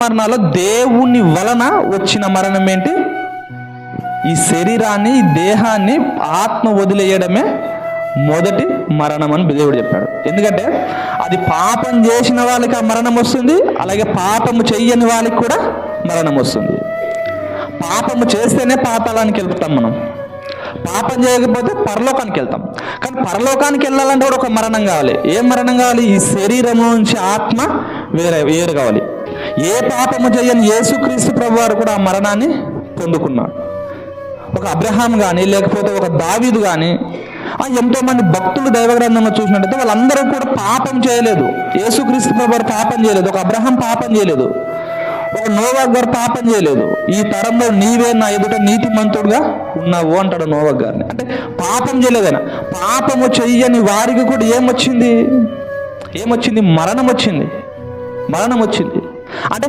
మరణాలు దేవుని వలన వచ్చిన మరణం ఏంటి? ఈ శరీరాన్ని, ఈ దేహాన్ని ఆత్మ వదిలేయడమే మొదటి మరణం అని దేవుడు చెప్పాడు. ఎందుకంటే అది పాపం చేసిన వాళ్ళకి ఆ మరణం వస్తుంది, అలాగే పాపము చెయ్యని వాళ్ళకి కూడా మరణం వస్తుంది. పాపము చేస్తేనే పాతాళానికి వెళ్తాం మనం, పాపం చేయకపోతే పరలోకానికి వెళ్తాం. కానీ పరలోకానికి వెళ్ళాలంటే కూడా ఒక మరణం కావాలి. ఏ మరణం కావాలి? ఈ శరీరం నుంచి ఆత్మ వేరు కావాలి. ఏ పాపము చేయని యేసుక్రీస్తు ప్రభువారు కూడా ఆ మరణాన్ని పొందుకున్నాడు. ఒక అబ్రహాం కానీ, లేకపోతే ఒక దావీదు కానీ, ఎంతోమంది భక్తులు దైవ గ్రంథంలో చూసినట్టయితే వాళ్ళందరూ కూడా పాపం చేయలేదు. యేసుక్రీస్తు ప్రభువారు పాపం చేయలేదు, ఒక అబ్రహాం పాపం చేయలేదు, ఒక నోవాహు గారు పాపం చేయలేదు. ఈ తరంలో నీవే నా ఎదుట నీతిమంతుడుగా ఉన్నావు అంటాడు నోవాహు గారిని. అంటే పాపం చేయలేదైనా. పాపము చెయ్యని వారికి కూడా ఏమొచ్చింది? మరణం వచ్చింది. అంటే